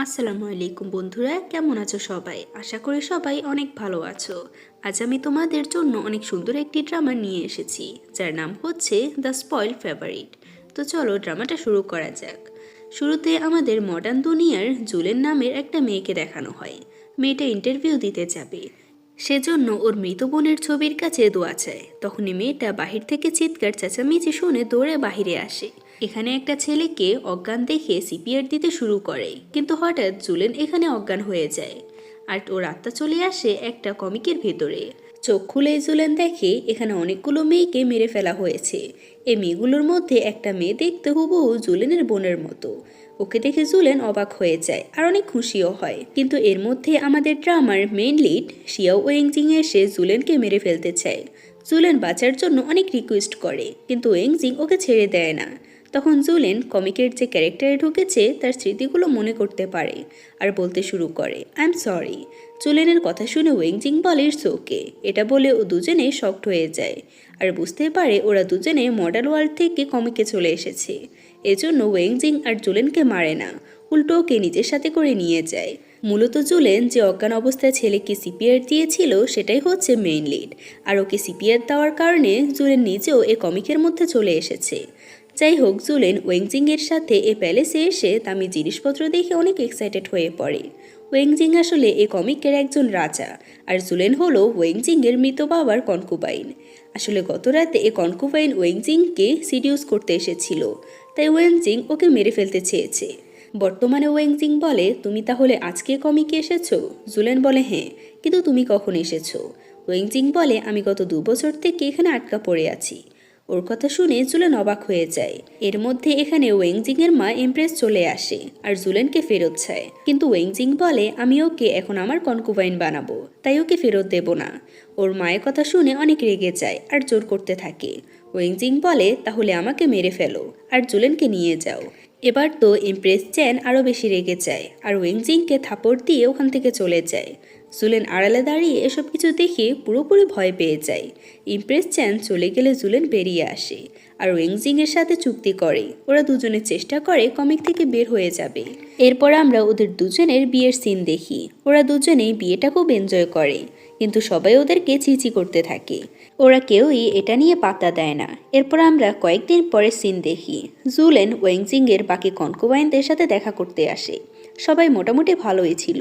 আসসালামু আলাইকুম বন্ধুরা, কেমন আছো সবাই? আশা করি সবাই অনেক ভালো আছো। আজ আমি তোমাদের জন্য অনেক সুন্দর একটি ড্রামা নিয়ে এসেছি, যার নাম হচ্ছে দ্য স্পয়েল ফেভারিট। তো চলো ড্রামাটা শুরু করা যাক। শুরুতে আমাদের মডার্ন দুনিয়ার জুলেন নামের একটা মেয়েকে দেখানো হয়। মেয়েটা ইন্টারভিউ দিতে যাবে, সেজন্য ওর মৃত বোনের ছবির কাছে দোয়া চায়। তখনই মেয়েটা বাহির থেকে চিৎকার চেঁচামেচি শুনে দৌড়ে বাহিরে আসে। এখানে একটা ছেলেকে অজ্ঞান দেখে সিপিআর দিতে শুরু করে, কিন্তু হঠাৎ জুলেন এখানে অজ্ঞান হয়ে যায় আর ওর আত্মা চলে আসে একটা কমিকের ভেতরে। চোখ খুলে জুলেন দেখে এখানে অনেকগুলো মেয়েকে মেরে ফেলা হয়েছে। এই মেয়েগুলোর মধ্যে একটা মেয়ে দেখতে হুবহু জুলেনের বোনের মতো। ওকে দেখে জুলেন অবাক হয়ে যায় আর অনেক খুশিও হয়। কিন্তু এর মধ্যে আমাদের ড্রামার মেইন লিড শিয়াও ওয়েংজিং এসে জুলেনকে মেরে ফেলতে চায়। জুলেন বাঁচার জন্য অনেক রিকোয়েস্ট করে, কিন্তু ওয়েংজিং ওকে ছেড়ে দেয় না। তখন জুলেন কমিকের যে ক্যারেক্টারে ঢুকেছে তার স্মৃতিগুলো মনে করতে পারে আর বলতে শুরু করে, আই এম সরি। জুলেনের কথা শুনে ওয়েংজিং বলে ইটস ওকে। এটা বলে ও দুজনে শকড হয়ে যায় আর বুঝতে পারে ওরা দুজনে মডার্ন ওয়ার্ল্ড থেকে কমিকে চলে এসেছে। এজন্য ওয়েংজিং আর জুলেনকে মারে না, উল্টো ওকে নিজের সাথে করে নিয়ে যায়। মূলত জুলেন যে অজ্ঞান অবস্থায় ছেলেকে সিপিআর দিয়েছিল সেটাই হচ্ছে মেইন লিড, আর ওকে সিপিআর দেওয়ার কারণে জুলেন নিজেও এ কমিকের মধ্যে চলে এসেছে। যাই হোক, জুলেন ওয়েংজিং এর সাথে এ প্যালেসে এসে দামি জিনিসপত্র দেখে অনেক এক্সাইটেড হয়ে পড়ে। ওয়েংজিং আসলে এ কমিকের একজন রাজা, আর জুলেন হলো ওয়েংজিং এর মৃত বাবার কনকুবাইন। আসলে গত রাতে এ কনকুবাইন ওয়েংজিংকে সিডিউস করতে এসেছিল, তাই ওয়েংজিং ওকে মেরে ফেলতে চেয়েছে। বর্তমানে ওয়েংজিং বলে, তুমি তাহলে আজকে কমিকে এসেছো? জুলেন বলে হ্যাঁ, কিন্তু তুমি কখন এসেছো? ওয়েংজিং বলে, আমি গত 2 বছর থেকে এখানে আটকা পড়ে আছি। ওর কথা শুনে জুলেন অবাক হয়ে যায়। এর মধ্যে এখানে ওয়েংজিং এর মা এমপ্রেস চলে আসে আর জুলেনকে ফেরত চায়, কিন্তু ওয়েংজিং বলে, আমি ওকে এখন আমার কনকুবাইন বানাবো, তাই ওকে ফেরত দেব না। ওর মায়ের কথা শুনে অনেক রেগে যায় আর জোর করতে থাকে। ওয়েংজিং বলে, তাহলে আমাকে মেরে ফেলো আর জুলেনকে নিয়ে যাও। এবার তো এমপ্রেস চ্যান আরও বেশি রেগে যায় আর ওয়েংজিংকে থাপড় দিয়ে ওখান থেকে চলে যায়। জুলেন আড়ালে দাঁড়িয়ে এসব কিছু দেখে পুরোপুরি ভয় পেয়ে যায়। ইমপ্রেস চ্যান চলে গেলে জুলেন বেরিয়ে আসে আর ওয়েংজিং এর সাথে চুক্তি করে। ওরা দুজনে চেষ্টা করে কমিক থেকে বের হয়ে যাবে। এরপর আমরা ওদের দুজনের বিয়ের সিন দেখি। ওরা দুজনেই বিয়েটা খুব এনজয় করে, কিন্তু সবাই ওদেরকে চিচি করতে থাকে। ওরা কেউই এটা নিয়ে পাত্তা দেয় না। এরপর আমরা কয়েকদিন পরে সিন দেখি। জুলেন ওয়েংজিং এর বাকি কনকুবাইনদের সাথে দেখা করতে আসে। সবাই মোটামুটি ভালোই ছিল,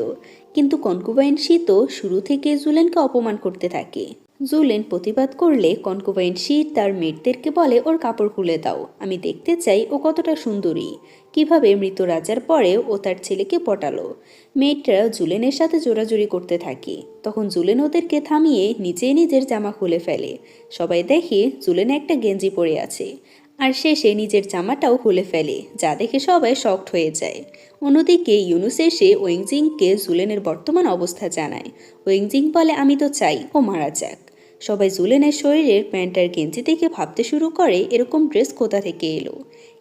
কিন্তু কনকুবাইন শি তো শুরু থেকে জুলেনকে অপমান করতে থাকে। জুলেন প্রতিবাদ করলে কনকুবাইন শি তার মেয়েদেরকে বলে, ওর কাপড় খুলে দাও, আমি দেখতে চাই ও কতটা সুন্দরী, কিভাবে মৃত রাজার পরেও ও তার ছেলেকে পটালো। মেয়েটা জুলেনের সাথে জোরাজুরি করতে থাকে। তখন জুলেন ওদেরকে থামিয়ে নিজে নিজের জামা খুলে ফেলে। সবাই দেখে জুলেন একটা গেঞ্জি পরে আছে, আর শেষে নিজের জামাটাও খুলে ফেলে, যা দেখে সবাই শকড হয়ে যায়। অন্যদিকে ইউনুস এসে ওয়েংজিংকে জুলেনের বর্তমান অবস্থা জানায়। ওয়েংজিং বলে, আমি তো চাই ও মারা যাক। সবাই জুলেনের শরীরের প্যান্ট আর গেঞ্জি দেখে ভাবতে শুরু করে এরকম ড্রেস কোথা থেকে এলো,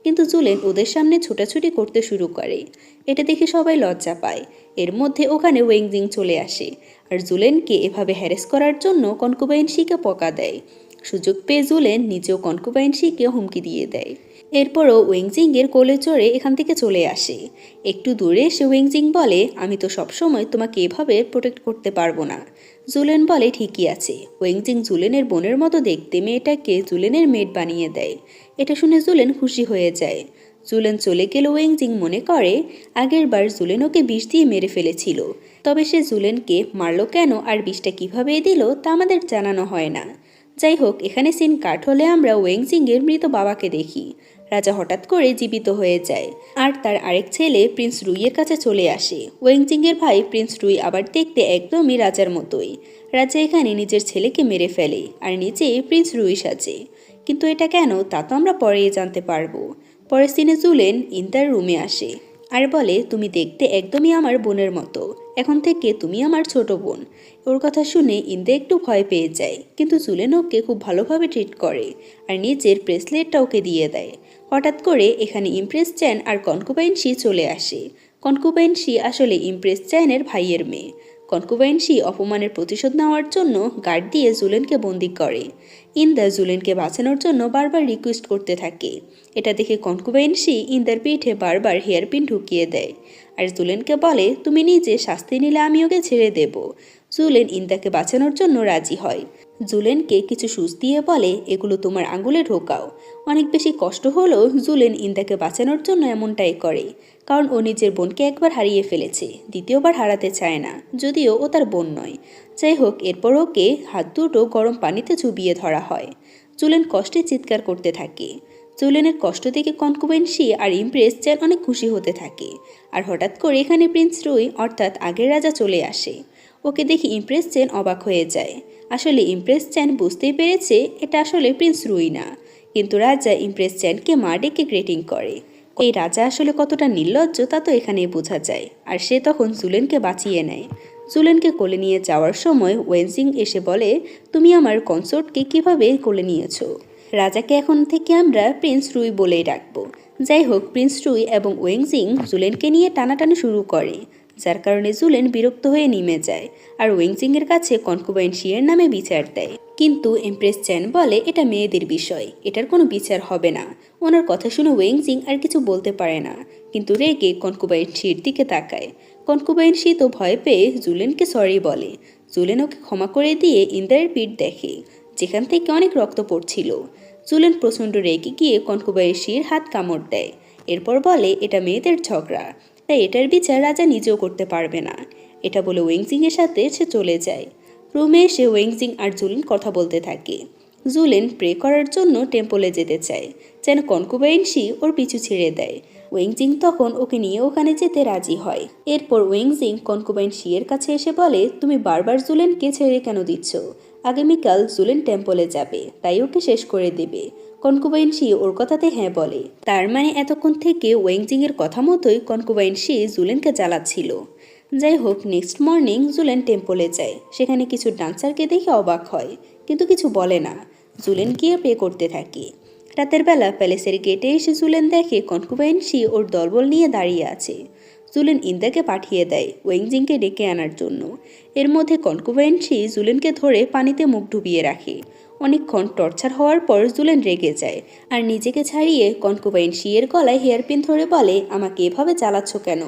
কিন্তু জুলেন ওদের সামনে ছোটাছুটি করতে শুরু করে। এটা দেখে সবাই লজ্জা পায়। এর মধ্যে ওখানে ওয়েংজিং চলে আসে আর জুলেনকে এভাবে হ্যারেস করার জন্য কনকুবাইন শিকে পকা দেয়। সুযোগ পেয়ে জুলেন নিজেও কনকুবাইন শিকে হুমকি দিয়ে দেয়। এরপরও ওয়েংজিং এর কোলে চড়ে এখান থেকে চলে আসে। একটু দূরে এসে ওয়েংজিং বলে, আমি তো সবসময় তোমাকে এভাবে প্রোটেক্ট করতে পারবো না। জুলেন বলে, ঠিকই আছে। ওয়েংজিং জুলেনের বোনের মতো দেখতে মেয়েটাকে জুলেনের মেড বানিয়ে দেয়। এটা শুনে জুলেন খুশি হয়ে যায়। জুলেন চলে গেলে ওয়েংজিং মনে করে আগের বার জুলেন ওকে বিষ দিয়ে মেরে ফেলেছিল, তবে সে জুলেনকে মারলো কেন আর বিষটা কিভাবে দিল তা আমাদের জানানো হয় না। যাই হোক, এখানে সিন কাট হলে আমরা ওয়েংজিং এর মৃত বাবাকে দেখি। রাজা হঠাৎ করে জীবিত হয়ে যায় আর তার আরেক ছেলে প্রিন্স রুইয়ের কাছে চলে আসে। ওয়েংজিং এর ভাই প্রিন্স রুই আবার দেখতে একদমই রাজার মতোই। রাজা এখানে নিজের ছেলেকে মেরে ফেলে আর নিচে প্রিন্স রুই সাজে, কিন্তু এটা কেন তা তো আমরা পরেই জানতে পারবো। পরের সিনে জুলেন ইন্তার রুমে আসে আর বলে, তুমি দেখতে একদমই আমার বোনের মতো, এখন থেকে তুমি আমার ছোট বোন। ওর কথা শুনে ইন্দে একটু ভয় পেয়ে যায়, কিন্তু জুলেন ওকে খুব ভালোভাবে ট্রিট করে আর নিজের ব্রেসলেটটা ওকে দিয়ে দেয়। হঠাৎ করে এখানে ইমপ্রেস চ্যান আর কনকুবাইন শি চলে আসে। কনকুবাইন শি আসলে ইমপ্রেস চ্যানের ভাইয়ের মেয়ে। কনকুবাইন শি অপমানের প্রতিশোধ নেওয়ার জন্য গার্ড দিয়ে জুলেনকে বন্দি করে। ইন্দা জুলেনকে বাঁচানোর জন্য বারবার রিকোয়েস্ট করতে থাকে। এটা দেখে কনকুবাইন শি ইন্দার পিঠে বারবার হেয়ারপিন ঢুকিয়ে দেয় আর জুলেনকে বলে, তুমি নিজে শাস্তি নিলে আমি ওকে ছেড়ে দেব। জুলেন ইন্দাকে বাঁচানোর জন্য রাজি হয়। জুলেনকে কিছু সুচ দিয়ে বলে, এগুলো তোমার আঙুলে ঢোকাও। অনেক বেশি কষ্ট হলেও জুলেন ইন্দাকে বাঁচানোর জন্য এমনটাই করে, কারণ ও নিজের বোনকে একবার হারিয়ে ফেলেছে, দ্বিতীয়বার হারাতে চায় না, যদিও ও তার বোন নয়। যাই হোক, এরপর ওকে হাত দুটো গরম পানিতে চুবিয়ে ধরা হয়। জুলেন কষ্টে চিৎকার করতে থাকে। জুলেনের কষ্ট দেখে কনকুবাইন শি আর ইমপ্রেস চ্যান অনেক খুশি হতে থাকে। আর হঠাৎ করে এখানে প্রিন্স রুই অর্থাৎ আগের রাজা চলে আসে। ওকে দেখে ইমপ্রেস চ্যান অবাক হয়ে যায়। আসলে ইমপ্রেস চ্যান বুঝতেই পেরেছে এটা আসলে প্রিন্স রুই না, কিন্তু রাজা ইমপ্রেস চ্যানকে মা ডেকে গ্রেটিং করে। এই রাজা আসলে কতটা নির্লজ্জ তা তো এখানেই বোঝা যায়। আর সে তখন জুলেনকে বাঁচিয়ে নেয়। জুলেনকে কোলে নিয়ে যাওয়ার সময় ওয়েনজিং এসে বলে, তুমি আমার কনসোর্টকে কিভাবে কোলে নিয়েছো? রাজাকে এখন থেকে আমরা প্রিন্স রুই বলেই ডাকবো। যাই হোক, প্রিন্স রুই এবং ওয়েংজিং জুলেনকে নিয়ে টানাটানি শুরু করে, যার কারণে জুলেন বিরক্ত হয়ে নেমে যায় আর ওয়েংজিংয়ের কাছে কনকুবাইন শিয়ের নামে বিচার দেয়। কিন্তু এমপ্রেস চ্যান বলে এটা মেয়েদের বিষয়, এটার কোনো বিচার হবে না। ওনার কথা শুনে ওয়েংজিং আর কিছু বলতে পারে না, কিন্তু রেগে কনকুবাইন শির দিকে তাকায়। কনকুবাইন শি তো ভয় পেয়ে জুলেনকে সরি বলে। জুলেন ওকে ক্ষমা করে দিয়ে ইন্দারের পিঠ দেখে, যেখান থেকে অনেক রক্ত পড়ছিল। জুলেন প্রচণ্ড রেগে গিয়ে কনকুবাইন শির হাত কামড় দেয়। এরপর বলে এটা মেয়েদের ঝগড়া, তাই এটার বিচার রাজা নিজেও করতে পারবে না। এটা বলে ওয়েংজিংয়ের সাথে সে চলে যায়। রুমে এসে ওয়েংজিং আর জুলেন কথা বলতে থাকে। জুলেন প্রে করার জন্য টেম্পলে যেতে চায়, যেন কনকুবাইন শি ওর পিছু ছেড়ে দেয়। ওয়েংজিং তখন ওকে নিয়ে ওখানে যেতে রাজি হয়। এরপর ওয়েংজিং কনকুবাইন শিয়ের কাছে এসে বলে, তুমি বারবার জুলেনকে ছেড়ে কেন দিচ্ছ? আগামীকাল জুলেন টেম্পলে যাবে, তাই ওকে শেষ করে দেবে। কনকুবাইন শি ওর কথাতে হ্যাঁ বলে। তার মানে এতক্ষণ থেকে ওয়েংজিংয়ের কথা মতোই কনকুবাইন শি জুলেনকে জ্বালাচ্ছিল। যাই হোক, নেক্সট মর্নিং জুলেন টেম্পলে যায়। সেখানে কিছু ডান্সারকে দেখে অবাক হয়, কিন্তু কিছু বলে না। জুলেন গিয়ে প্রে করতে থাকে। রাতের বেলা প্যালেসের গেটে এসে জুলেন দেখে কনকুবাইন শি ওর দলবল নিয়ে দাঁড়িয়ে আছে। জুলেন ইন্দাকে পাঠিয়ে দেয় ওয়েংজিংকে ডেকে আনার জন্য। এর মধ্যে কনকুবাইন শি জুলেনকে ধরে পানিতে মুখ ডুবিয়ে রাখে। অনেকক্ষণ টর্চার হওয়ার পর জুলেন রেগে যায় আর নিজেকে ছাড়িয়ে কনকুবাইন শিয়ের গলায় হেয়ারপিন ধরে বলে, আমাকে এভাবে জ্বালাচ্ছ কেন?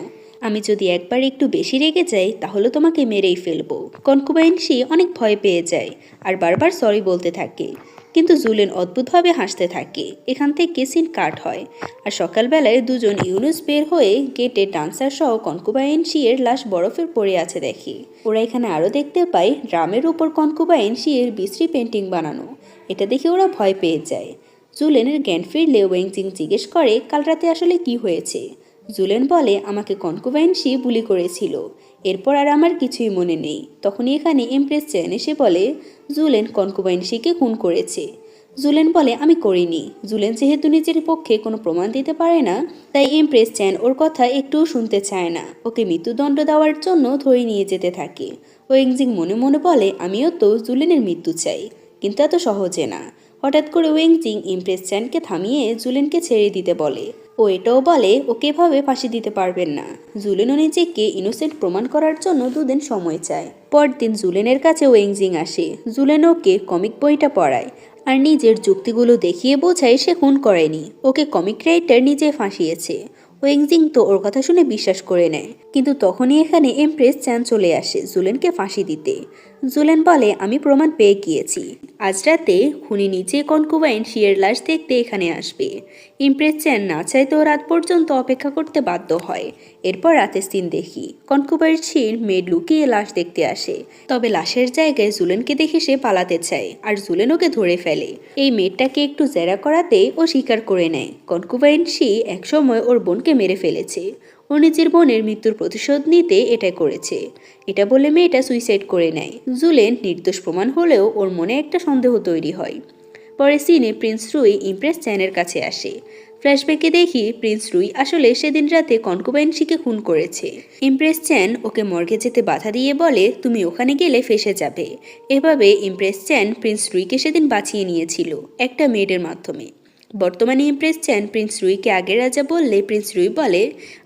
আমি যদি একবার একটু বেশি রেগে যাই তাহলে তোমাকে মেরেই ফেলবো। কনকুবাইন শি অনেক ভয় পেয়ে যায় আর বারবার সরি বলতে থাকে, কিন্তু জুলেন অদ্ভুতভাবে হাসতে থাকে। এখান থেকে সিন কাট হয় আর সকালবেলায় দুজন ইউনুস বের হয়ে গেটে ডান্সার সহ কনকুবাইন শিয়ের লাশ বরফের পড়ে আছে দেখি। ওরা এখানে আরও দেখতে পায় ড্রামের উপর কনকুবাইন শিয়ের বিশ্রী পেন্টিং বানানো। এটা দেখে ওরা ভয় পেয়ে যায়। জুলেনের জ্ঞান ফিরলে ওয়েংজিং জিজ্ঞেস করে, কাল রাতে আসলে কি হয়েছে? জুলেন বলে, আমাকে কনকুবাইন শি বুলি করেছিল, এরপর আর আমার কিছুই মনে নেই। তখনই এখানে এমপ্রেস চ্যান এসে বলে, জুলেন কনকুবাইন শিকে খুন করেছে। জুলেন বলে, আমি করিনি। জুলেন যেহেতু নিজের পক্ষে কোনো প্রমাণ দিতে পারে না, তাই এমপ্রেস চ্যান ওর কথা একটুও শুনতে চায় না। ওকে মৃত্যুদণ্ড দেওয়ার জন্য ধরে নিয়ে যেতে থাকে। ওয়েংজিং মনে মনে বলে, আমিও তো জুলেনের মৃত্যু চাই, কিন্তু এত সহজে না। হঠাৎ করে ওয়েংজিং এমপ্রেস চ্যানকে থামিয়ে জুলেনকে ছেড়ে দিতে বলে। ও এটাও বলে ওকে এভাবে ফাঁসি দিতে পারবেন না। জুলেনও নিজেকে ইনোসেন্ট প্রমাণ করার জন্য 2 দিন সময় চায়। পরদিন জুলেনের কাছে ওয়েংজিং আসে। জুলেন ওকে কমিক বইটা পড়ায় আর নিজের যুক্তিগুলো দেখিয়ে বোঝায় সে খুন করেনি, ওকে কমিক রাইটার নিজে ফাঁসিয়েছে। ওয়েংজিং তো ওর কথা শুনে বিশ্বাস করে নেয়, কিন্তু তখনই এখানে এমপ্রেস চ্যান চলে আসে জুলেনকে ফাঁসি দিতে। জুলেন বলে, আমি প্রমাণ পেয়ে গিয়েছি, আজ রাতে খুনি নিচে কনকুবাইন শিয়ের লাশ দেখতে এখানে আসবে। এমপ্রেস চ্যান না চাইতেও রাত পর্যন্ত অপেক্ষা করতে বাধ্য হয়। এরপর রাতের সিন দেখি, কনকুবাইন শির মেড লুকিয়ে লাশ দেখতে আসে, তবে লাশের জায়গায় জুলেনকে দেখে সে পালাতে চায় আর জুলেন ওকে ধরে ফেলে। এই মেয়েটাকে একটু জেরা করাতে ও স্বীকার করে নেয় কনকুবাইন শি একসময় ওর বোনকে মেরে ফেলেছে। ও নিজের বোনের মৃত্যুর প্রতিশোধ নিতে এটা করেছে। এটা বলে মেয়েটা সুইসাইড করে নেয়। জুলেন নির্দোষ প্রমাণ হলেও ওর মনে একটা সন্দেহ তৈরি হয়। পরে সিনে প্রিন্স রুই ইমপ্রেস চ্যানের কাছে আসে। ফ্ল্যাশব্যাকে দেখি প্রিন্স রুই আসলে সেদিন রাতে কনকুবাইন শিকে খুন করেছে। ইমপ্রেস চ্যান ওকে মর্গে যেতে বাধা দিয়ে বলে, তুমি ওখানে গেলে ফেঁসে যাবে। এভাবে ইমপ্রেস চ্যান প্রিন্স রুইকে সেদিন বাঁচিয়ে নিয়েছিল একটা মেয়েদের মাধ্যমে। বর্তমানে ইমপ্রেস চ্যান প্রিন্স রুইকে আগের রাজা বললে প্রিন্স রুই বলে,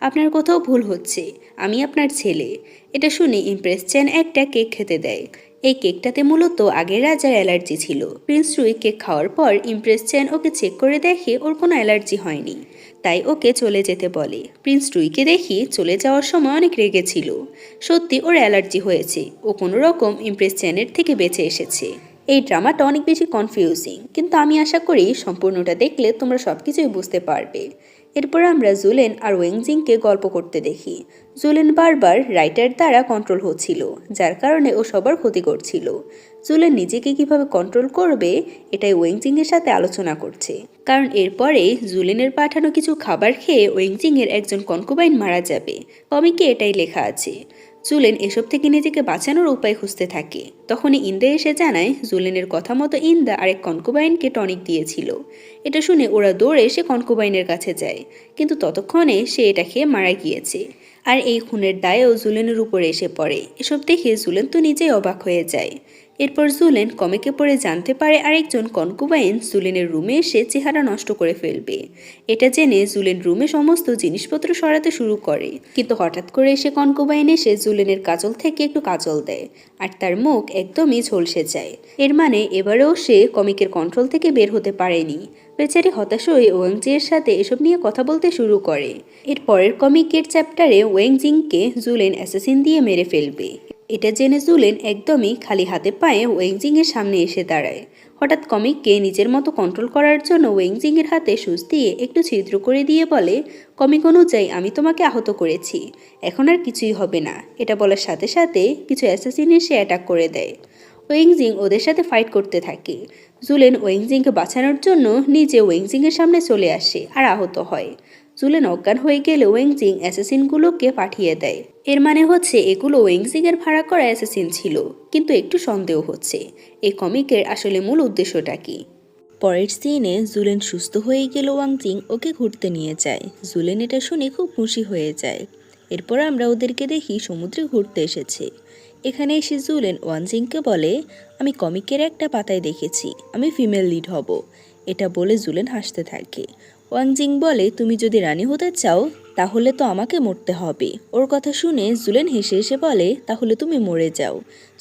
আপনার কোথাও ভুল হচ্ছে, আমি আপনার ছেলে। এটা শুনে ইমপ্রেস চ্যান একটা কেক খেতে দেয়। এই কেকটাতে মূলত আগের রাজার অ্যালার্জি ছিল। প্রিন্স রুই কেক খাওয়ার পর ইমপ্রেস চ্যান ওকে চেক করে দেখে ওর কোনো অ্যালার্জি হয়নি, তাই ওকে চলে যেতে বলে। প্রিন্স রুইকে দেখি চলে যাওয়ার সময় অনেক রেগেছিল। সত্যি ওর অ্যালার্জি হয়েছে, ও কোনো রকম ইমপ্রেস চ্যানের থেকে বেঁচে এসেছে। এই ড্রামাটা অনেক বেশি কনফিউজিং, কিন্তু আমি আশা করি সম্পূর্ণটা দেখলে তোমরা সব কিছুই বুঝতে পারবে। এরপর আমরা জুলেন আর ওয়েংজিংকে গল্প করতে দেখি। জুলেন বারবার রাইটার দ্বারা কন্ট্রোল হচ্ছিল, যার কারণে ও সবার ক্ষতি করছিল। জুলেন নিজেকে কিভাবে কন্ট্রোল করবে এটাই ওয়েংজিংয়ের সাথে আলোচনা করছে, কারণ এরপরে জুলেনের পাঠানো কিছু খাবার খেয়ে ওয়েংজিংয়ের একজন কনকুবাইন মারা যাবে। কমিকে এটাই লেখা আছে। জুলেন এসব থেকে নিজেকে বাঁচানোর উপায় খুঁজতে থাকে। তখনই ইন্দা এসে জানায় জুলেনের কথা মতো ইন্দা আরেক কনকুবাইনকে টনিক দিয়েছিল। এটা শুনে ওরা দৌড়ে সে কনকুবাইনের কাছে যায়, কিন্তু ততক্ষণে সে এটা খেয়ে মারা গিয়েছে। আর এই খুনের দায়ও জুলেনের উপরে এসে পড়ে। এসব দেখে জুলেন তো নিজেই অবাক হয়ে যায়। এরপর জুলেন কমিকে পড়ে জানতে পারে আরেকজন কনকুবাইন জুলেনের রুমে এসে চেহারা নষ্ট করে ফেলবে। এটা জেনে জুলেন রুমে সমস্ত জিনিসপত্র সরাতে শুরু করে, কিন্তু হঠাৎ করে এসে কনকুবাইন এসে জুলেনের কাজল থেকে একটু কাজল দেয়, আর তার মুখ একদমই ঝলসে যায়। এর মানে এবারেও সে কমিকের কন্ট্রোল থেকে বের হতে পারেনি। বেচারি হতাশ হয়ে ওয়েংজিংয়ের সাথে এসব নিয়ে কথা বলতে শুরু করে। এর পরের কমিকের চ্যাপ্টারে ওয়েংজিংকে জুলেন অ্যাসাসিন দিয়ে মেরে ফেলবে। এটা জেনে জুলেন একদমই খালি হাতে পায়ে ওয়েংজিংয়ের সামনে এসে দাঁড়ায়। হঠাৎ কমিককে নিজের মতো কন্ট্রোল করার জন্য ওয়েংজিংয়ের হাতে সুচ দিয়ে একটু ছিদ্র করে দিয়ে বলে, কমিক অনুযায়ী আমি তোমাকে আহত করেছি, এখন আর কিছুই হবে না। এটা বলার সাথে সাথে কিছু অ্যাসাসিন এসে অ্যাটাক করে দেয়। ওয়েংজিং ওদের সাথে ফাইট করতে থাকে। জুলেন ওয়েংজিংকে বাঁচানোর জন্য নিজে ওয়েংজিংয়ের সামনে চলে আসে আর আহত হয়। জুলেন অজ্ঞান হয়ে গেলে ওয়েংজিং অ্যাসাসিনগুলোকে পাঠিয়ে দেয়। এর মানে হচ্ছে এগুলো ওয়েংজিংয়ের ভাড়া করা অ্যাসাসিন ছিল, কিন্তু একটু সন্দেহ হচ্ছে এই কমিকের আসলে মূল উদ্দেশ্যটা কি। পরের সিনে জুলেন সুস্থ হয়ে গেল, ওয়াংজিং ওকে ঘুরতে নিয়ে যায়। জুলেন এটা শুনে খুব খুশি হয়ে যায়। এরপর আমরা ওদেরকে দেখি সমুদ্রে ঘুরতে এসেছে। এখানে এসে জুলেন ওয়াংজিংকে বলে, আমি কমিকের একটা পাতায় দেখেছি আমি ফিমেল লিড হব। এটা বলে জুলেন হাসতে থাকে। ওয়াংজিং বলে, তুমি যদি রানী হতে চাও তাহলে তো আমাকে মরতে হবে। ওর কথা শুনে জুলেন হেসে হেসে বলে, তাহলে তুমি মরে যাও।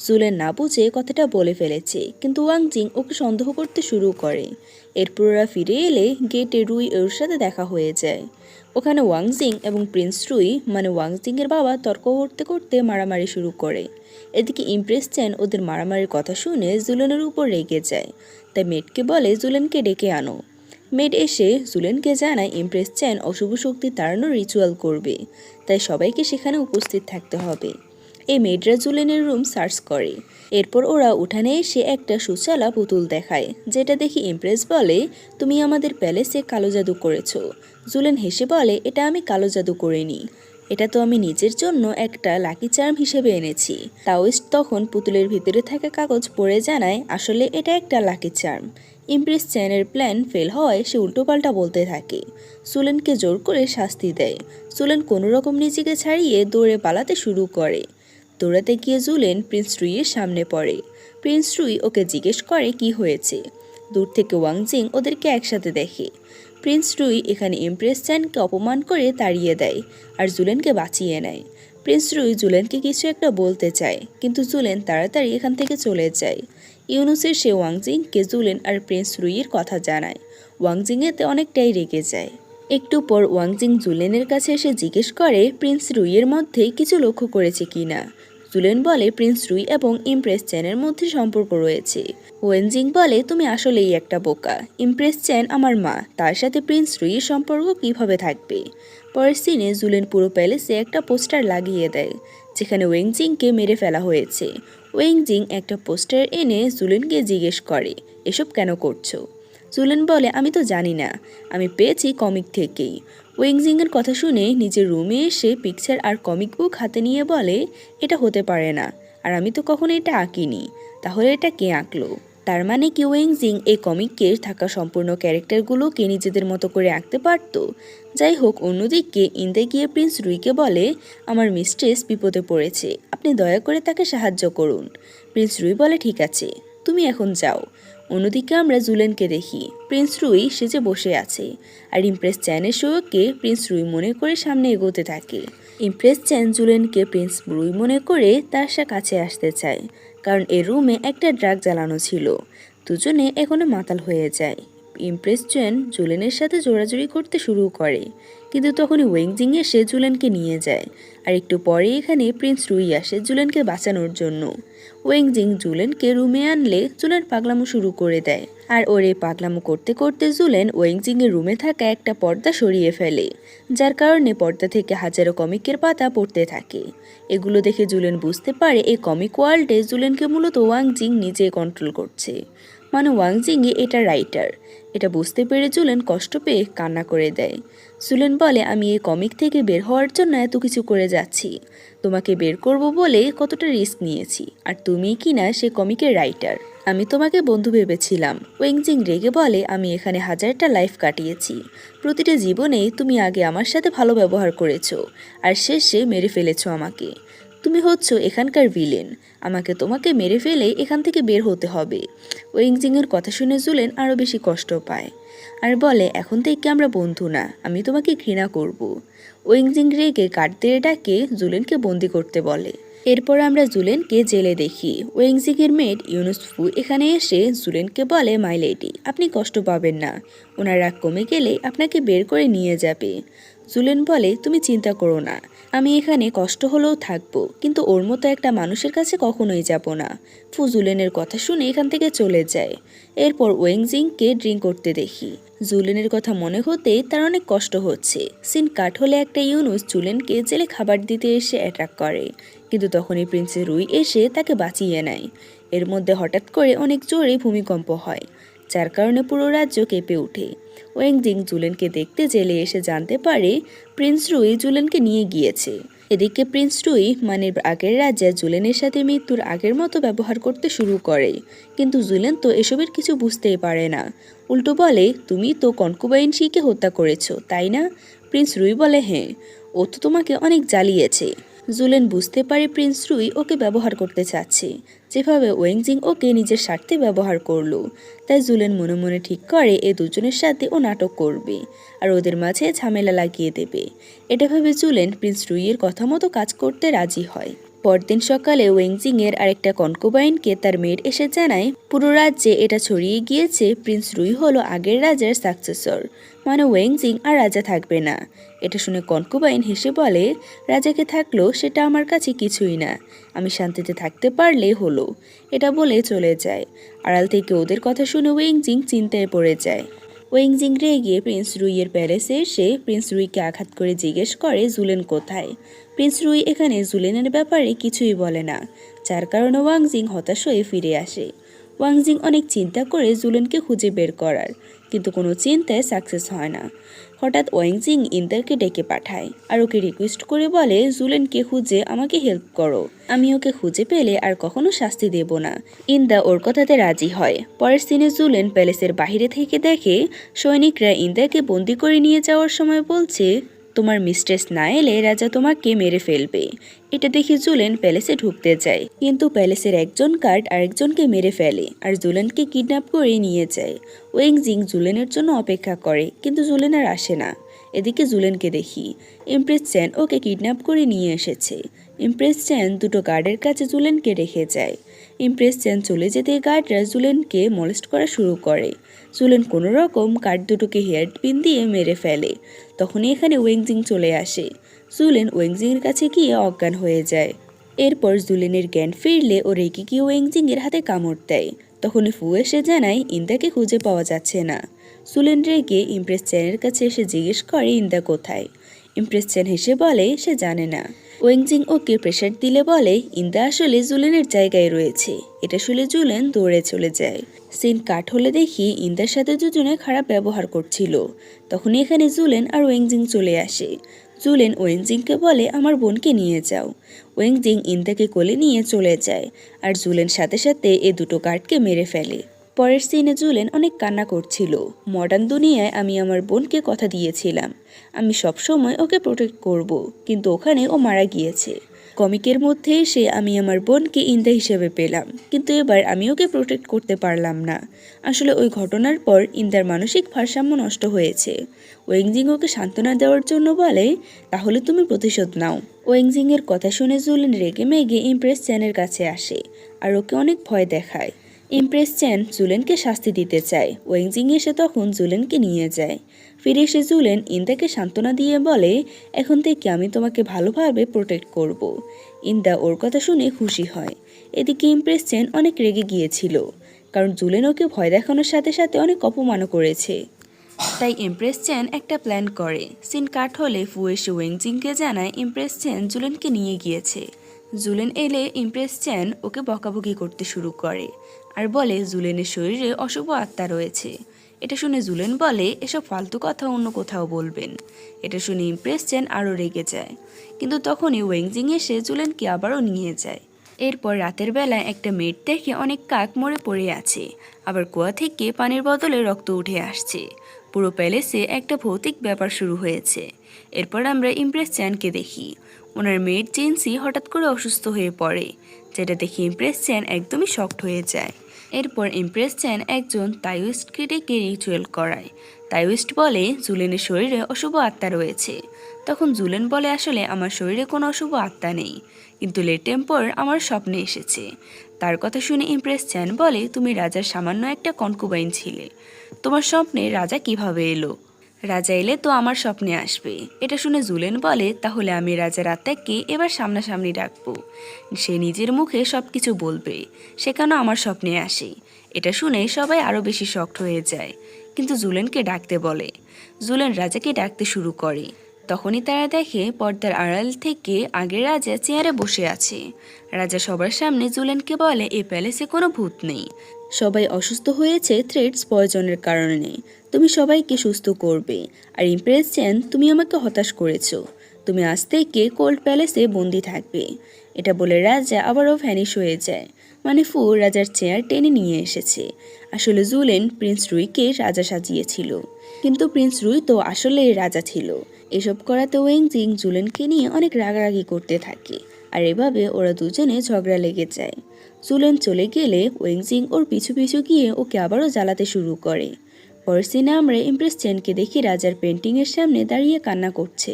জুলেন না বুঝে কথাটা বলে ফেলেছে, কিন্তু ওয়াংজিং ওকে সন্দেহ করতে শুরু করে। এরপর ওরা ফিরে এলে গেটে রুই ওর সাথে দেখা হয়ে যায়। ওখানে ওয়াংজিং এবং প্রিন্স রুই মানে ওয়াংজিংয়ের বাবা তর্ক করতে করতে মারামারি শুরু করে। এদিকে ইমপ্রেস চ্যান ওদের মারামারির কথা শুনে জুলেনের উপর রেগে যায়, তাই মেডকে বলে জুলেনকে ডেকে আনো। মেড এসে জুলেনকে জানায় ইমপ্রেস চ্যান অশুভ শক্তি তাড়ানোর রিচুয়াল করবে, তাই সবাইকে সেখানে উপস্থিত থাকতে হবে। এই মেডরা জুলেনের রুম সার্চ করে। এরপর ওরা উঠানে এসে একটা সুচালা পুতুল দেখায়, যেটা দেখি ইমপ্রেস বলে, তুমি আমাদের প্যালেসে কালো জাদু করেছো। জুলেন হেসে বলে, এটা আমি কালো জাদু করিনি, এটা তো আমি নিজের জন্য একটা লাকি চার্ম হিসেবে এনেছি। তাওইস্ট তখন পুতুলের ভিতরে থাকা কাগজ পড়ে জানায় আসলে এটা একটা লাকি চার্ম। ইমপ্রেস চ্যানের প্ল্যান ফেল হওয়ায় সে উল্টোপাল্টা বলতে থাকে। জুলেনকে জোর করে শাস্তি দেয়। জুলেন কোনো রকম নিজেকে ছাড়িয়ে দৌড়ে পালাতে শুরু করে। দৌড়াতে গিয়ে জুলেন প্রিন্স রুইয়ের সামনে পড়ে। প্রিন্স রুই ওকে জিজ্ঞেস করে কি হয়েছে। দূর থেকে ওয়াংজিং ওদেরকে একসাথে দেখে। প্রিন্স রুই এখানে ইমপ্রেস চ্যানকে অপমান করে তাড়িয়ে দেয় আর জুলেনকে বাঁচিয়ে নেয়। প্রিন্স রুই জুলেনকে কিছু একটা বলতে চায়, কিন্তু জুলেন তাড়াতাড়ি এখান থেকে চলে যায়। ইউনুসের সে ওয়াংজিংকে জুলেন আর প্রিন্স রুইয়ের কথা জানায়। ওয়াংজিং এতে অনেকটাই রেগে যায়। একটু পর ওয়াংজিং জুলেনের কাছে এসে জিজ্ঞেস করে প্রিন্স রুইয়ের মধ্যে কিছু লক্ষ্য করেছে কিনা। জুলেন বলে প্রিন্স রুই এবং ইমপ্রেস চ্যানের মধ্যে সম্পর্ক রয়েছে। ওয়েনজিং বলে, তুমি আসলেই একটা বোকা। ইমপ্রেস চ্যান আমার মা, তার সাথে প্রিন্স রুইয়ের সম্পর্ক কিভাবে থাকবে। পরের সিনে জুলেন পুরো প্যালেসে একটা পোস্টার লাগিয়ে দেয়, যেখানে ওয়েংজিংকে মেরে ফেলা হয়েছে। ওয়েংজিং একটা পোস্টার এনে জুলেনকে জিজ্ঞেস করে, এসব কেন করছো। জুলেন বলে, আমি তো জানি না, আমি পেয়েছি কমিক থেকেই। ওয়েংজিংয়ের কথা শুনে নিজের রুমে এসে পিকচার আর কমিক বুক হাতে নিয়ে বলে, এটা হতে পারে না, আর আমি তো কখনো এটা আঁকিনি, তাহলে এটা কে আঁকলো। তার মানে কি ওয়েংজিং এই কমিকে থাকা সম্পূর্ণ ক্যারেক্টারগুলোকে নিজেদের মতো করে আঁকতে পারত। যাই হোক, অন্যদিকে ইন্দে গিয়ে প্রিন্স রুইকে বলে, আমার মিস্ট্রেস বিপদে পড়েছে, আপনি দয়া করে তাকে সাহায্য করুন। প্রিন্স রুই বলে, ঠিক আছে, তুমি এখন যাও। অন্যদিকে আমরা জুলেনকে দেখি। প্রিন্স রুই সেজে বসে আছে আর ইমপ্রেস চ্যানের শোকে প্রিন্স রুই মনে করে সামনে এগোতে থাকে। ইমপ্রেস চ্যান জুলেনকে প্রিন্স রুই মনে করে তার কাছে আসতে চায়, কারণ এর রুমে একটা ড্রাগ জ্বালানো ছিল। দুজনে এখনো মাতাল হয়ে যায়। ইমপ্রেস চ্যান জুলেনের সাথে জোড়াজুড়ি করতে শুরু করে, কিন্তু তখনই ওয়েংজিং এসে জুলেনকে নিয়ে যায়। আর একটু পরে এখানে প্রিন্স রুই আসে জুলেনকে বাঁচানোর জন্য। ওয়েংজিং জুলেনকে রুমে আনলে জুলেন পাগলামো শুরু করে দেয়, আর ওর এই পাগলামো করতে করতে জুলেন ওয়েংজিং এর রুমে থাকা একটা পর্দা সরিয়ে ফেলে, যার কারণে পর্দা থেকে হাজারো কমিকের পাতা পড়তে থাকে। এগুলো দেখে জুলেন বুঝতে পারে এই কমিক ওয়ার্ল্ডে জুলেনকে মূলত ওয়াংজিং নিজে কন্ট্রোল করছে, মানে ওয়াংজিংই এটা রাইটার। এটা বুঝতে পেরে জুলেন কষ্ট পেয়ে কান্না করে দেয়। জুলেন বলে, আমি এই কমিক থেকে বের হওয়ার জন্য এত কিছু করে যাচ্ছি, তোমাকে বের করব বলে কতটা রিস্ক নিয়েছি, আর তুমি কিনা সে কমিকের রাইটার। আমি তোমাকে বন্ধু ভেবেছিলাম। ওয়েংজিং রেগে বলে, আমি এখানে হাজারটা লাইফ কাটিয়েছি, প্রতিটা জীবনেই তুমি আগে আমার সাথে ভালো ব্যবহার করেছো, আর শেষে মেরে ফেলেছো আমাকে। তুমি হচ্ছ এখানকার ভিলেন, আমাকে তোমাকে মেরে ফেলে এখান থেকে বের হতে হবে। ওয়েংজিংয়ের কথা শুনে জুলেন আরও বেশি কষ্ট পায়, আর বলে, এখন থেকে আমরা বন্ধু না, আমি তোমাকে ঘৃণা করব। ওয়েংজিং রেগে গার্ডদের ডাকে জুলেনকে বন্দি করতে বলে। এরপর আমরা জুলেনকে জেলে দেখি। ওয়েংজিংয়ের মেড ইউনুসফু এখানে এসে জুলেনকে বলে, মাই লেডি, আপনি কষ্ট পাবেন না, ওনার রাগ কমে গেলে আপনাকে বের করে নিয়ে যাবে। জুলেন বলে, তুমি চিন্তা করো না, আমি এখানে কষ্ট হলেও থাকবো, কিন্তু ওর মতো একটা মানুষের কাছে কখনোই যাব না। ফু জুলেনের কথা শুনে এখান থেকে চলে যায়। এরপর ওয়েংজিংকে ড্রিঙ্ক করতে দেখি। জুলেনের কথা মনে হতেই তার অনেক কষ্ট হচ্ছে। সিন কাট হলে একটা ইউনুস জুলেনকে জেলে খাবার দিতে এসে অ্যাটাক করে, কিন্তু তখনই প্রিন্সেস রুই এসে তাকে বাঁচিয়ে নেয়। এর মধ্যে হঠাৎ করে অনেক জোরে ভূমিকম্প হয়, যার কারণে পুরো রাজ্য কেঁপে ওঠে। ওয়েংজিং জুলেনকে দেখতে জেলে এসে জানতে পারে প্রিন্স রুই জুলেনকে নিয়ে গিয়েছে। এদিকে প্রিন্স রুই মানে আগের রাজা জুলেনের সাথে মৃত্যুর আগের মতো ব্যবহার করতে শুরু করে, কিন্তু জুলেন তো এসবের কিছু বুঝতেই পারে না। উল্টো বলে, তুমি তো কনকুবাইন শিকে হত্যা করেছো, তাই না? প্রিন্স রুই বলে, হ্যাঁ, ও তো তোমাকে অনেক জ্বালিয়েছে। জুলেন বুঝতে পারে প্রিন্স রুই ওকে ব্যবহার করতে চাচ্ছে, যেভাবে ওয়েংজিং ওকে নিজের স্বার্থে ব্যবহার করলো। তাই জুলেন মনে মনে ঠিক করে এই দুজনের সাথে ও নাটক করবে, আর ওদের মাঝে ঝামেলা লাগিয়ে দেবে। এটা ভেবে জুলেন প্রিন্স রুইয়ের কথা মতো কাজ করতে রাজি হয়। পরদিন সকালে ওয়েংজিংয়ের আরেকটা কনকুবাইনকে তার মেয়ের এসে জানায় পুরো রাজ্যে এটা ছড়িয়ে গিয়েছে প্রিন্স রুই হলো আগের রাজার সাকসেসর, মানে ওয়েংজিং আর রাজা থাকবে না। এটা শুনে কনকুবাইন হেসে বলে, রাজাকে থাকলেও সেটা আমার কাছে কিছুই না, আমি শান্তিতে থাকতে পারলেই হলো। এটা বলে চলে যায়। আড়াল থেকে ওদের কথা শুনে ওয়েংজিং চিন্তায় পড়ে যায়। ওয়েংজিং রেগে প্রিন্স রুইয়ের প্যালেসে এসে প্রিন্স রুইকে আঘাত করে জিজ্ঞেস করে জুলেন কোথায়। প্রিন্স রুই এখানে জুলেনের ব্যাপারে কিছুই বলে না, যার কারণে ওয়াংজিং হতাশ হয়ে ফিরে আসে। ওয়াংজিং অনেক চিন্তা করে জুলেনকে খুঁজে বের করার, কিন্তু কোনো চিন্তায় সাকসেস হয় না। হঠাৎ ওয়েংজিং ইন্দাকে ডেকে পাঠায়, আর ওকে রিকোয়েস্ট করে বলে, জুলেনকে খুঁজে আমাকে হেল্প করো, আমি ওকে খুঁজে পেলে আর কখনো শাস্তি দেব না। ইন্দা ওর কথাতে রাজি হয়। পরের সিনে জুলেন প্যালেসের বাহিরে থেকে দেখে সৈনিকরা ইন্দাকে বন্দি করে নিয়ে যাওয়ার সময় বলছে, তোমার মিস্ট্রেস না এলে রাজা তোমাকে মেরে ফেলবে। এটা দেখে জুলেন প্যালেসে ঢুকতে যায়, কিন্তু প্যালেসের একজন গার্ড আরেকজনকে মেরে ফেলে আর জুলেনকে কিডন্যাপ করে নিয়ে যায়। ওয়েংজিং জুলেনের জন্য অপেক্ষা করে, কিন্তু জুলেন আর আসে না। এদিকে জুলেনকে দেখি ইমপ্রেস চ্যান ওকে কিডন্যাপ করে নিয়ে এসেছে। ইমপ্রেস চ্যান দুটো গার্ডের কাছে জুলেনকে রেখে যায়। ইমপ্রেস চ্যান চলে যেতে গার্ডরা জুলেনকে মলেস্ট করা শুরু করে। জুলেন কোনো রকম গার্ড দুটোকে হেয়ার পিন দিয়ে মেরে ফেলে। তখনই এখানে ওয়েংজিং চলে আসে। জুলেন ওয়েংজিংয়ের কাছে গিয়ে অজ্ঞান হয়ে যায়। এরপর জুলেনের জ্ঞান ফিরলে ও রেগে গিয়ে ওয়েংজিংয়ের হাতে কামড় দেয়। তখনই ফু এসে জানায় ইন্দাকে খুঁজে পাওয়া যাচ্ছে না। জুলেন রেগে ইমপ্রেস চ্যানের কাছে এসে জিজ্ঞেস করে ইন্দা কোথায়। ইমপ্রেস চ্যান হেসে বলে সে জানে না। ওয়েংজিং ওকে প্রেশার দিলে বলে ইন্দা আসলে জুলেনের জায়গায় রয়েছে। এটা শুনে জুলেন দৌড়ে চলে যায়। সিন কাট হলে দেখি ইন্দার সাথে দুজনে খারাপ ব্যবহার করছিল। তখন এখানে জুলেন আর ওয়েংজিং চলে আসে। জুলেন ওয়েংজিংকে বলে আমার বোনকে নিয়ে যাও। ওয়েংজিং ইন্দাকে কোলে নিয়ে চলে যায়, আর জুলেন সাথে সাথে এই দুটো গার্ডকে মেরে ফেলে। পরের সিনে জুলেন অনেক কান্না করছিল। মডার্ন দুনিয়ায় আমি আমার বোনকে কথা দিয়েছিলাম, আমি সব সময় ওকে প্রোটেক্ট করব, কিন্তু ওখানে ও মারা গিয়েছে। কমিকের মধ্যে এসে আমি আমার বোনকে ইন্দা হিসেবে পেলাম, কিন্তু এবার আমি ওকে প্রোটেক্ট করতে পারলাম না। আসলে ওই ঘটনার পর ইন্দার মানসিক ভারসাম্য নষ্ট হয়েছে। ওয়েংজিং ওকে সান্ত্বনা দেওয়ার জন্য বলে, তাহলে তুমি প্রতিশোধ নাও। ওয়েংজিং এর কথা শুনে জুলেন রেগে মেগে ইমপ্রেস চ্যানের কাছে আসে আর ওকে অনেক ভয় দেখায়। ইমপ্রেস চ্যান জুলেনকে শাস্তি দিতে চায়। ওয়েংজিং এসে তখন জুলেনকে নিয়ে যায়। ফিরে এসে জুলেন ইন্দাকে সান্ত্বনা দিয়ে বলে, এখন থেকে আমি তোমাকে ভালোভাবে প্রোটেক্ট করব। ইন্দা ওর কথা শুনে খুশি হয়। এদিকে ইমপ্রেস চ্যান অনেক রেগে গিয়েছিল, কারণ জুলেন ওকে ভয় দেখানোর সাথে সাথে অনেক অপমানও করেছে। তাই ইমপ্রেস চ্যান একটা প্ল্যান করে। সিন কাট হলে ফু এসে ওয়েংজিংকে জানায় ইমপ্রেস চ্যান জুলেনকে নিয়ে গিয়েছে। জুলেন এলে ইমপ্রেস চ্যান ওকে বকাবকি করতে শুরু করে আর বলে জুলেনের শরীরে অশুভ আত্মা রয়েছে। এটা শুনে জুলেন বলে, এসব ফালতু কথা অন্য কোথাও বলবেন। এটা শুনে ইমপ্রেস চ্যান আরও রেগে যায়, কিন্তু তখনই ওয়েংজিং এসে জুলেনকে আবারও নিয়ে যায়। এরপর রাতের বেলায় একটা মেট দেখে অনেক কাক মরে পড়ে আছে, আবার কুয়া থেকে পানির বদলে রক্ত উঠে আসছে। পুরো প্যালেসে একটা ভৌতিক ব্যাপার শুরু হয়েছে। এরপর আমরা ইমপ্রেস চ্যানকে দেখি। ওনার মেয়ের জিনসি হঠাৎ করে অসুস্থ হয়ে পড়ে, যেটা দেখে ইমপ্রেস চ্যান একদমই শকড হয়ে যায়। এরপর ইমপ্রেস চ্যান একজন তাইওয়িস্টকে ডেকে রিচুয়াল করায়। তাইওয়িস্ট বলে জুলেনের শরীরে অশুভ আত্মা রয়েছে। তখন জুলেন বলে, আসলে আমার শরীরে কোনো অশুভ আত্মা নেই, কিন্তু লেট টেম্পর আমার স্বপ্নে এসেছে। তার কথা শুনে ইমপ্রেস চ্যান বলে, তুমি রাজার সামান্য একটা কনকুবাইন ছিলে, তোমার স্বপ্নে রাজা কিভাবে এলো? রাজা এলে তো আমার স্বপ্নে আসবে। এটা শুনে জুলেন বলে, তাহলে আমি রাজার আত্মাকে এবার সামনাসামনি ডাকবো, সে নিজের মুখে সব কিছু বলবে, সে কেন আমার স্বপ্নে আসে। এটা শুনে সবাই আরও বেশি শকড হয়ে যায়, কিন্তু জুলেনকে ডাকতে বলে। জুলেন রাজাকে ডাকতে শুরু করে। তখনই তারা দেখে পর্দার আড়াল থেকে আগের রাজা চেয়ারে বসে আছে। রাজা সবার সামনে জুলেনকে বলে, এই প্যালেসে কোনো ভূত নেই, সবাই অসুস্থ হয়েছে থ্রেডস পয়জনের কারণে। তুমি সবাইকে সুস্থ করবে। আর ইমপ্রেস চ্যান, তুমি আমাকে হতাশ করেছো, তুমি আজ থেকে কোল্ড প্যালেসে বন্দি থাকবে। এটা বলে রাজা আবারও ভ্যানিশ হয়ে যায়। মানে ফু রাজার চেয়ার টেনে নিয়ে এসেছে। আসলে জুলেন প্রিন্স রুইকে রাজা সাজিয়েছিল, কিন্তু প্রিন্স রুই তো আসলে রাজা ছিল। এসব করাতে ওয়েংজিং জুলেনকে নিয়ে অনেক রাগারাগি করতে থাকে, আর এভাবে ওরা দুজনে ঝগড়া লেগে যায়। জুলেন চলে গেলে ওয়েংজিং ওর পিছু পিছু গিয়ে ওকে আবারও জ্বালাতে শুরু করে। পরের সিনে আমরা ইমপ্রেস চ্যানকে দেখি রাজার পেন্টিংয়ের সামনে দাঁড়িয়ে কান্না করছে।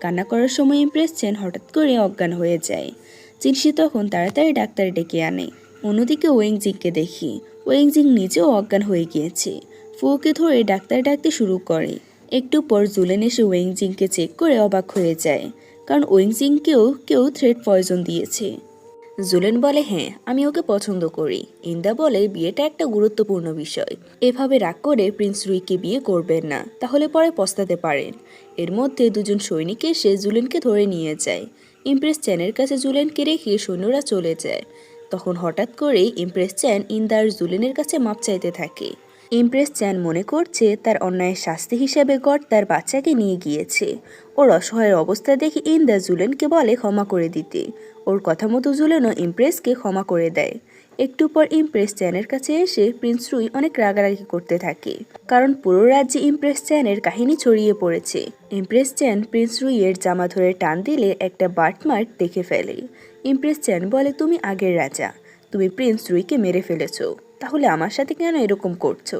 কান্না করার সময় ইমপ্রেস চ্যান হঠাৎ করে অজ্ঞান হয়ে যায়। জিনসি তখন তাড়াতাড়ি ডাক্তার ডেকে আনে। অন্যদিকে ওয়েংজিংকে দেখি, ওয়েংজিং নিজেও অজ্ঞান হয়ে গিয়েছে। ফুকে ধরে ডাক্তার ডাকতে শুরু করে। একটু পর জুলেন এসে ওয়েংজিংকে চেক করে অবাক হয়ে যায়, কারণ ওয়েংজিংকেও কেউ থ্রেড পয়জন দিয়েছে। জুলেন বলে, হ্যাঁ আমি ওকে পছন্দ করি। ইন্দা বলে, বিয়েটা একটা গুরুত্বপূর্ণ বিষয়, এভাবে রাগ করে প্রিন্স রুইকে বিয়ে করবেন না, তাহলে পরে পস্তাতে পারেন। এর মধ্যে দুজন সৈনিক এসে জুলেনকে ধরে নিয়ে যায়। ইমপ্রেস চ্যানের কাছে জুলেনকে রেখে সৈন্যরা চলে যায়। তখন হঠাৎ করেই ইমপ্রেস চ্যান ইন্দা আর জুলেনের কাছে মাপ চাইতে থাকে। ইমপ্রেস চ্যান মনে করছে তার অন্যায়ের শাস্তি হিসেবে গড তার বাচ্চাকে নিয়ে গিয়েছে। ওর অসহায়ের অবস্থা দেখে ইন্দা জুলেনকে বলে ক্ষমা করে দিতে। ওর কথা মতো জুলেনও ইমপ্রেসকে ক্ষমা করে দেয়। একটু পর ইমপ্রেস চ্যানের কাছে এসে প্রিন্স রুই অনেক রাগারাগি করতে থাকে, কারণ পুরো রাজ্যে ইমপ্রেস চ্যানের কাহিনী ছড়িয়ে পড়েছে। ইমপ্রেস চ্যান প্রিন্স রুইয়ের জামা ধরে টান দিলে একটা বার্ট মার্ক দেখে ফেলে। ইমপ্রেস চ্যান বলে, তুমি আগের রাজা, তুমি প্রিন্স রুইকে মেরে ফেলেছ, তাহলে আমার সাথে কেন এরকম করছো?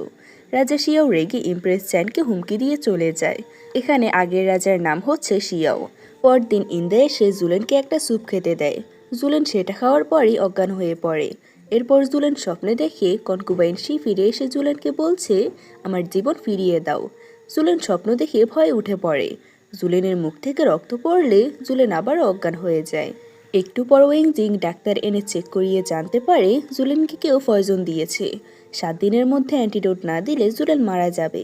রাজা শিয়াও রেগে ইমপ্রেস চ্যানকে হুমকি দিয়ে চলে যায়। এখানে আগের রাজার নাম হচ্ছে শিয়াও। পরদিন ইন্দা এসে জুলেনকে একটা স্যুপ খেতে দেয়। জুলেন সেটা খাওয়ার পরই অজ্ঞান হয়ে পড়ে। এরপর জুলেন স্বপ্নে দেখে কনকুবাইন শি ফিরে এসে জুলেনকে বলছে, আমার জীবন ফিরিয়ে দাও। জুলেন স্বপ্ন দেখে ভয়ে উঠে পড়ে। জুলেনের মুখ থেকে রক্ত পড়লে জুলেন আবার অজ্ঞান হয়ে যায়। একটু পর ওয়েংজিং ডাক্তার এনে চেক করিয়ে জানতে পারে জুলেনকে কেউ পয়জন দিয়েছে। 7 দিনের মধ্যে অ্যান্টিডোট না দিলে জুলেন মারা যাবে।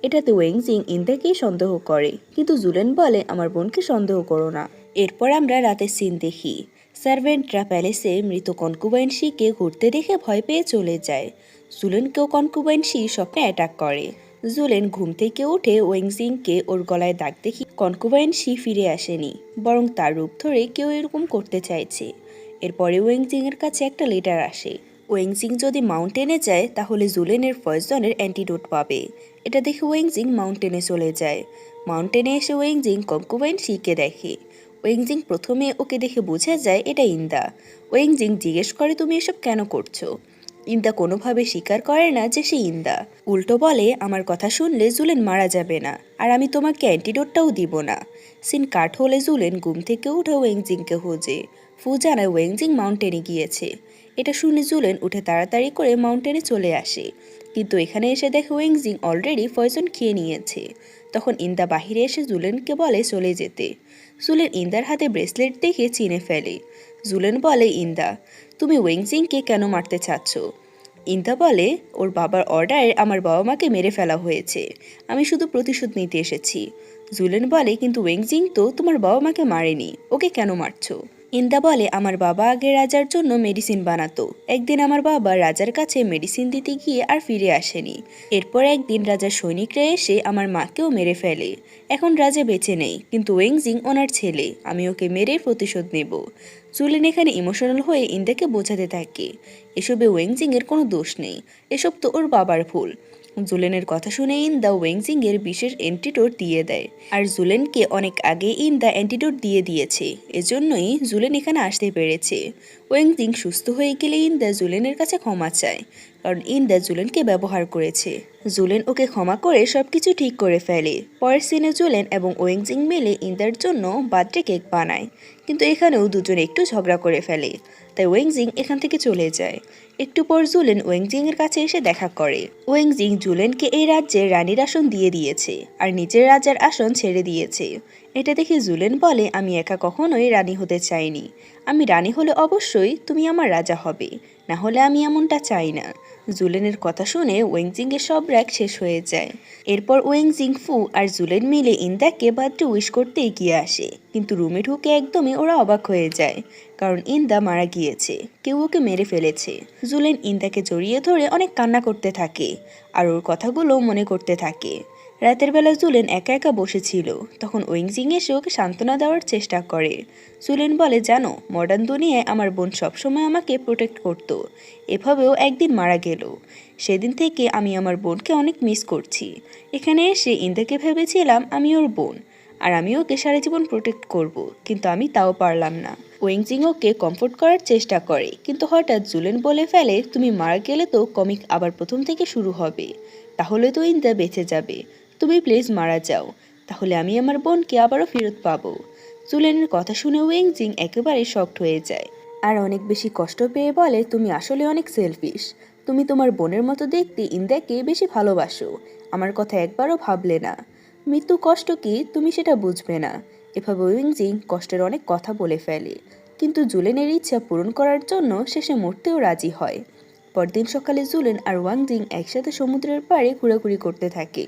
এটাতে ওয়েংজিং ইন্দাকেই সন্দেহ করে, কিন্তু জুলেন বলে, আমার বোনকে সন্দেহ করো না। এরপর আমরা রাতের সিন দেখি। সার্ভেন্টরা প্যালেসে মৃত কনকুবাইন শিকে ঘুরতে দেখে ভয় পেয়ে চলে যায়। জুলেনকেও কনকুবাইন শি স্বপ্নে অ্যাটাক করে। জুলেন ঘুম থেকে উঠে ওয়েংজিংকে ওর গলায় দাগ দেখি কনকুবাইন শি ফিরে আসেনি, বরং তার রূপ ধরে কেউ এরকম করতে চাইছে। এরপরে ওয়েংজিং এর কাছে একটা লেটার আসে। ওয়েংজিং যদি মাউন্টেনে যায় তাহলে জুলেনের পয়জনের অ্যান্টিডোট পাবে। এটা দেখে ওয়েংজিং মাউন্টেনে চলে যায়। মাউন্টেনে এসে ওয়েংজিং কনকুবাইন শিকে দেখে। ওয়েংজিং প্রথমে ওকে দেখে বোঝা যায় এটা ইন্দা। ওয়েংজিং জিজ্ঞেস করে তুমি এসব কেন করছো। ইন্দা কোনোভাবে স্বীকার করে না যে সে ইন্দা, উল্টো বলে আমার কথা শুনলে জুলেন মারা যাবে না, আর আমি তোমাকে অ্যান্টিডোটটাও দিব না। সিন কাট হলে জুলেন ঘুম থেকে উঠে ওয়েংজিংকে খোঁজে। ফু জানায় ওয়েংজিং মাউন্টেনে গিয়েছে। এটা শুনে জুলেন উঠে তাড়াতাড়ি করে মাউন্টেনে চলে আসে, কিন্তু এখানে এসে দেখে ওয়েংজিং অলরেডি পয়জন খেয়ে নিয়েছে। তখন ইন্দা বাহিরে এসে জুলেনকে বলে চলে যেতে। জুলেন ইন্দার হাতে ব্রেসলেট দেখে চিনে ফেলে। জুলেন বলে ইন্দা তুমি ওয়েংজিংকে কেন মারতে চাচ্ছ। ইন্দা বলে ওর বাবার অর্ডারে আমার বাবা মাকে মেরে ফেলা হয়েছে, আমি শুধু প্রতিশোধ নিতে এসেছি। জুলেন বলে কিন্তু ওয়েংজিং তো তোমার বাবা মাকে মারেনি, ওকে কেন মারছো। ইন্দা বলে আমার বাবা আগে রাজার জন্য মেডিসিন বানাতো, একদিন আমার বাবা রাজার কাছে মেডিসিন দিতে গিয়ে আর ফিরে আসেনি। এরপর একদিন রাজার সৈনিকরা এসে আমার মাকেও মেরে ফেলে। এখন রাজা বেঁচে নেই, কিন্তু ওয়েংজিং ওনার ছেলে, আমি ওকে মেরে প্রতিশোধ নেব। জুলেন এখানে ইমোশনাল হয়ে ইন্দাকে বোঝাতে থাকে এসবে ওয়েংজিং এর কোনো দোষ নেই, এসব তো ওর বাবার ভুল। জুলেনের কথা শুনে ইন্দা ওয়েংজিং এর বিশেষ অ্যান্টিডোট দিয়ে দেয়, আর জুলেনকে অনেক আগে ইন্দা অ্যান্টিডোট দিয়ে দিয়েছে, এজন্যই জুলেন এখানে আসতে পেরেছে। ওয়েংজিং সুস্থ হয়ে গেলে ইন্দা জুলেনের কাছে ক্ষমা চায়, কারণ ইন্দা জুলেনকে ব্যবহার করেছে। জুলেন ওকে ক্ষমা করে সবকিছু ঠিক করে ফেলে। পরের সিনে জুলেন এবং ওয়েংজিং মিলে ইন্দার জন্য বার্থডে কেক বানায়, কিন্তু এখানেও দুজন একটু ঝগড়া করে ফেলে, তাই ওয়েংজিং এখান থেকে চলে যায়। একটু পর জুলেন ওয়েংজিং এর কাছে এসে দেখা করে। ওয়েংজিং জুলেনকে এই রাজ্যের রানীর আসন দিয়ে দিয়েছে, আর নিজের রাজার আসন ছেড়ে দিয়েছে। এটা দেখে জুলেন বলে আমি একা কখনোই রানী হতে চাইনি, আমি রানী হলে অবশ্যই তুমি আমার রাজা হবে, না হলে আমি এমনটা চাই না। জুলেনের কথা শুনে ওয়েংজিং এর সব রাগ শেষ হয়ে যায়। এরপর ওয়েংজিং, ফু আর জুলেন মিলে ইন্দাকে বার্থডে উইশ করতে এগিয়ে আসে, কিন্তু রুমে ঢুকে একদমই ওরা অবাক হয়ে যায়, কারণ ইন্দা মারা গিয়েছে, কেউ ওকে মেরে ফেলেছে। জুলেন ইন্দাকে জড়িয়ে ধরে অনেক কান্না করতে থাকে, আর ওর কথাগুলো মনে করতে থাকে। রাতের বেলা জুলেন একা একা বসেছিল, তখন ওয়েংজিং এসে ওকে সান্ত্বনা দেওয়ার চেষ্টা করে। জুলেন বলে জানো, মডার্ন দুনিয়ায় আমার বোন সবসময় আমাকে প্রোটেক্ট করত, এভাবেও একদিন মারা গেল। সেদিন থেকে আমি আমার বোনকে অনেক মিস করছি। এখানে এসে ইন্দাকে ভেবেছিলাম আমি ওর বোন, আর আমি ওকে সারা জীবন প্রোটেক্ট করব, কিন্তু আমি তাও পারলাম না। ওয়েংজিং ওকে কমফোর্ট করার চেষ্টা করে, কিন্তু হঠাৎ জুলেন বলে ফেলে তুমি মারা গেলে তো কমিক আবার প্রথম থেকে শুরু হবে, তাহলে তো ইন্দা বেঁচে যাবে, তুমি প্লিজ মারা যাও, তাহলে আমি আমার বোনকে আবারও ফেরত পাবো। জুলেনের কথা শুনে ওয়েংজিং একেবারে শকড হয়ে যায়, আর অনেক বেশি কষ্ট পেয়ে বলে তুমি আসলে অনেক সেলফিশ, তুমি তোমার বোনের মতো দেখতে ইন্দাকে বেশি ভালোবাসো, আমার কথা একবারও ভাবলে না, মৃত্যু কষ্ট কি তুমি সেটা বুঝবে না। এভাবে ওয়েংজিং কষ্টের অনেক কথা বলে ফেলে, কিন্তু জুলেনের ইচ্ছা পূরণ করার জন্য শেষে মরতেও রাজি হয়। পরদিন সকালে জুলেন আর ওয়াংজিং একসাথে সমুদ্রের পাড়ে ঘোরাঘুরি করতে থাকে।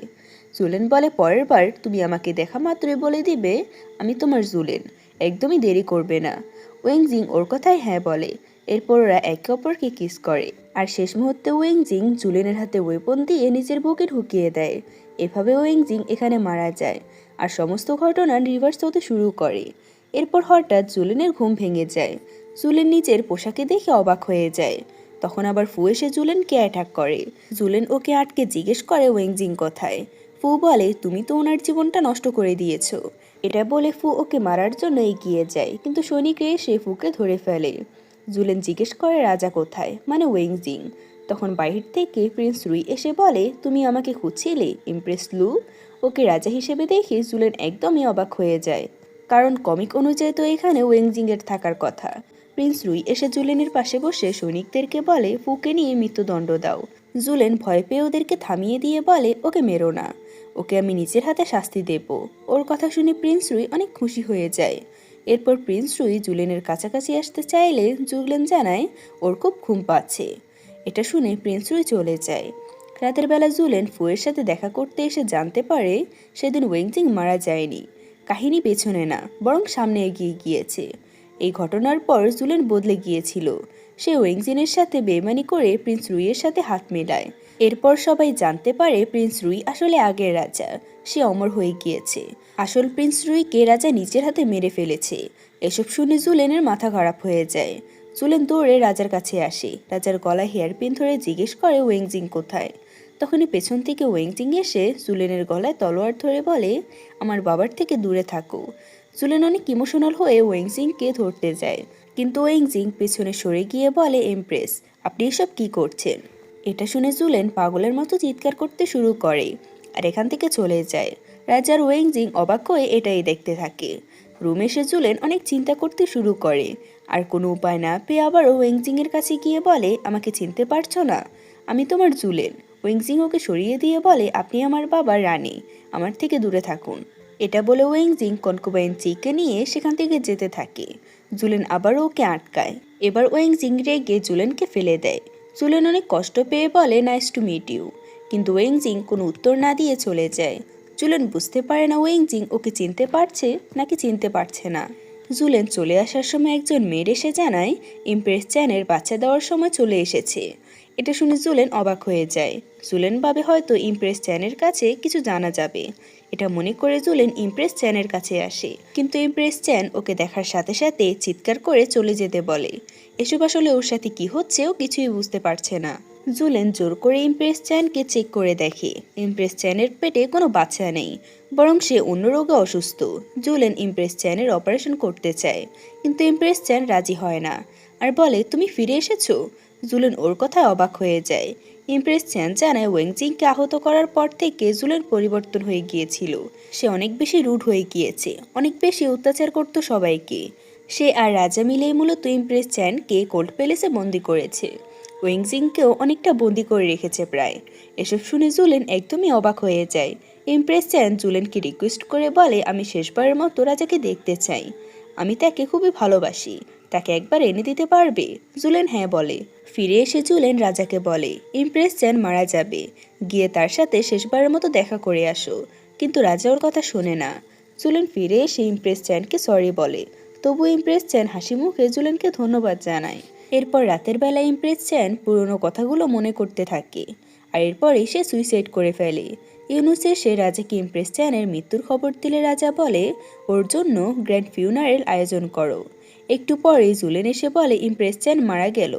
জুলেন বলে পরের বার তুমি আমাকে দেখা মাত্রই বলে দিবে আমি তোমার জুলেন, একদমই দেরি করবে না। ওয়েংজিং ওর কথায় হ্যাঁ বলে। এরপর ওরা একে অপরকে কিস করে, আর শেষ মুহূর্তে ওয়েংজিং জুলেনের হাতে ওয়েপন দিয়ে নিজের বুকে ঢুকিয়ে দেয়। এভাবে ওয়েংজিং এখানে মারা যায়, আর সমস্ত ঘটনা রিভার্স হতে শুরু করে। এরপর হঠাৎ জুলেনের ঘুম ভেঙে যায়। জুলেন নিজের পোশাকে দেখে অবাক হয়ে যায়। তখন আবার ফু এসে জুলেনকে অ্যাটাক করে। জুলেন ওকে আটকে জিজ্ঞেস করে ওয়েংজিং কোথায়। ফু বলে তুমি তো ওনার জীবনটা নষ্ট করে দিয়েছ। এটা বলে ফু ওকে মারার জন্য এগিয়ে যায়, কিন্তু সৈনিকরা এসে ফুকে ধরে ফেলে। জুলেন জিজ্ঞেস করে রাজা কোথায়, মানে ওয়েংজিং। তখন বাহির থেকে প্রিন্স রুই এসে বলে তুমি আমাকে খুঁজছিলে ইমপ্রেস লু। ওকে রাজা হিসেবে দেখে জুলেন একদমই অবাক হয়ে যায়, কারণ কমিক অনুযায়ী তো এখানে ওয়েংজিং এর থাকার কথা। প্রিন্স রুই এসে জুলেনের পাশে বসে সৈনিকদেরকে বলে ফুকে নিয়ে মৃত্যুদণ্ড দাও। জুলেন ভয় পেয়ে ওদেরকে থামিয়ে দিয়ে বলে ওকে মেরো না, ওকে আমি নিজের হাতে শাস্তি দেব। ওর কথা শুনে প্রিন্স রুই অনেক খুশি হয়ে যায়। এরপর প্রিন্স রুই জুলেনের কাছাকাছি আসতে চাইলে জুলেন জানায় ওর খুব ঘুম পাচ্ছে। এটা শুনে প্রিন্স রুই চলে যায়। রাতের বেলা জুলেন ফুয়ের সাথে দেখা করতে এসে জানতে পারে সেদিন ওয়েংজিং মারা যায়নি। কাহিনী পেছনে না, বরং সামনে এগিয়ে গিয়েছে। এই ঘটনার পর জুলেন বদলে গিয়েছিল। সে ওয়েংজিনের সাথে বেইমানি করে প্রিন্স রুইয়ের সাথে হাত মেলায়। এরপর সবাই জানতে পারে প্রিন্স রুই আসলে আগের রাজা, সে অমর হয়ে গিয়েছে। আসল প্রিন্স রুইকে রাজা নিজের হাতে মেরে ফেলেছে। এসব শুনে জুলেনের মাথা খারাপ হয়ে যায়। জুলেন দৌড়ে রাজার কাছে আসে, রাজার গলায় হেয়ারপিন ধরে জিজ্ঞেস করে ওয়েংজিং কোথায়। তখনই পেছন থেকে ওয়েংজিং এসে জুলেনের গলায় তলোয়ার ধরে বলে আমার বাবার থেকে দূরে থাকো। জুলেন অনেক ইমোশনাল হয়ে ওয়েংজিংকে ধরতে যায়, কিন্তু ওয়েংজিং পেছনে সরে গিয়ে বলে, এমপ্রেস, আপনি এসব কি করছেন? এটা শুনে জুলেন পাগলের মতো চিৎকার করতে শুরু করে আর এখান থেকে চলে যায়। রাজার ওয়েংজিং অবাক হয়ে এটাই দেখতে থাকে। রুমে এসে জুলেন অনেক চিন্তা করতে শুরু করে আর কোনো উপায় না পেয়ে আবারও ওয়েংজিংয়ের কাছে গিয়ে বলে, আমাকে চিনতে পারছো না? আমি তোমার জুলেন। ওয়েংজিং ওকে সরিয়ে দিয়ে বলে, আপনি আমার বাবার রানী, আমার থেকে দূরে থাকুন। এটা বলে ওয়েংজিং কনকুবাইন চিকে নিয়ে সেখান থেকে যেতে থাকে। জুলেন আবারও ওকে আটকায়। এবার ওয়েংজিং রেগে জুলেনকে ফেলে দেয়। জুলেন অনেক কষ্ট পেয়ে বলে, নাইস টু মিট ইউ, কিন্তু ওয়েংজিং কোনো উত্তর না দিয়ে চলে যায়। জুলেন বুঝতে পারে না ওয়েংজিং ওকে চিনতে পারছে নাকি চিনতে পারছে না। জুলেন চলে আসার সময় একজন মেয়ের এসে জানায়, ইমপ্রেস চ্যানের বাচ্চা দেওয়ার সময় চলে এসেছে। এটা শুনে জুলেন অবাক হয়ে যায়। জুলেন ভাবে হয়তো ইমপ্রেস চ্যানের কাছে কিছু জানা যাবে। এটা মনে করে জুলেন ইমপ্রেস চ্যানের কাছে আসে, কিন্তু ইমপ্রেস চ্যান ওকে দেখার সাথে সাথে চিৎকার করে চলে যেতে বলে। এসব আসলে ওর সাথে কি হচ্ছে ও কিছুই বুঝতে পারছে না। জুলেন জোর করে ইমপ্রেস চ্যানকে চেক করে দেখে। ইমপ্রেস চ্যানের পেটে কোনো বাচ্চা নেই, বরং সে অন্য রোগে অসুস্থ। জুলেন ইমপ্রেস চ্যানের অপারেশন করতে চায়, কিন্তু ইমপ্রেস চ্যান রাজি হয় না আর বলে, তুমি ফিরে এসেছো? জুলেন ওর কথায় অবাক হয়ে যায়। ইমপ্রেস চ্যান জানায় ওয়েংজিংকে আহত করার পর থেকে জুলেন পরিবর্তন হয়ে গিয়েছিল। সে অনেক বেশি রুড হয়ে গিয়েছে, অনেক বেশি অত্যাচার করত সবাইকে। সে আর রাজা মিলেই মূলত ইমপ্রেস চ্যানকে কোল্ড প্যালেসে বন্দি করেছে। ওয়েংজিংকেও অনেকটা বন্দি করে রেখেছে প্রায়। এসব শুনে জুলেন একদমই অবাক হয়ে যায়। ইমপ্রেস চ্যান জুলেনকে রিকোয়েস্ট করে বলে, আমি শেষবারের মতো রাজাকে দেখতে চাই, আমি তাকে খুবই ভালোবাসি, তাকে একবার এনে দিতে পারবে? জুলেন হ্যাঁ বলে। ফিরে এসে জুলেন রাজাকে বলে, ইমপ্রেস চ্যান মারা যাবে, গিয়ে তার সাথে শেষবারের মতো দেখা করে আসো। কিন্তু রাজা ওর কথা শোনে না। জুলেন ফিরে এসে ইমপ্রেস চ্যানকে সরি বলে, তবু ইমপ্রেস চ্যান হাসি মুখে জুলেনকে ধন্যবাদ জানায়। এরপর রাতের বেলা ইমপ্রেস চ্যান পুরনো কথাগুলো মনে করতে থাকে আর এরপরই সে সুইসাইড করে ফেলে। ইউনুসে সে রাজাকে ইমপ্রেস চ্যানের মৃত্যুর খবর দিলে রাজা বলে, ওর জন্য গ্র্যান্ড ফিউনারেল আয়োজন করো। একটু পরে জুলেন এসে বলে, ইমপ্রেস চ্যান মারা গেল,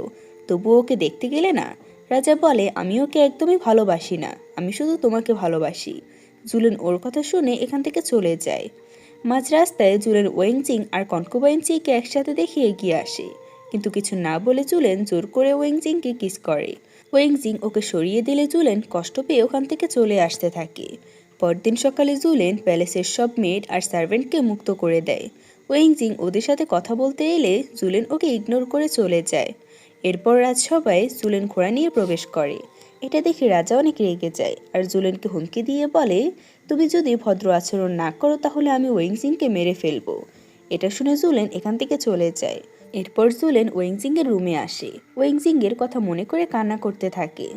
তবু ওকে দেখতে গেলে না? রাজা বলে, আমি ওকে একদমই ভালোবাসি না, আমি শুধু তোমাকে ভালোবাসি। জুলেন ওর কথা শুনে এখান থেকে চলে যায়। মাঝ রাস্তায় জুলেন ওয়েংজিং আর কনকুবাইন চিকে একসাথে দেখে এগিয়ে আসে, কিন্তু কিছু না বলে জুলেন জোর করে ওয়েংজিংকে কিস করে। ওয়েংজিং ওকে সরিয়ে দিলে জুলেন কষ্ট পেয়ে ওখান থেকে চলে আসতে থাকে। পরদিন সকালে জুলেন প্যালেসের সব মেড আর সার্ভেন্টকে মুক্ত করে দেয়। ওয়েংজিং ওদের সাথে কথা বলতে এলে জুলেন ওকে ইগনোর করে চলে যায়। এরপর রাজসভায় জুলেন ঘোড়া নিয়ে প্রবেশ করে। এটা দেখে রাজা অনেক রেগে যায় আর জুলেনকে হুমকি দিয়ে বলে, তুমি যদি ভদ্র আচরণ না করো তাহলে আমি ওয়েংজিংকে মেরে ফেলবো। এটা শুনে জুলেন এখান থেকে চলে যায়। এরপর জুলেন ওয়েংজিংয়ের রুমে আসে। ওয়েংজিংয়ের কথা মনে করে কান্না করতে থাকে।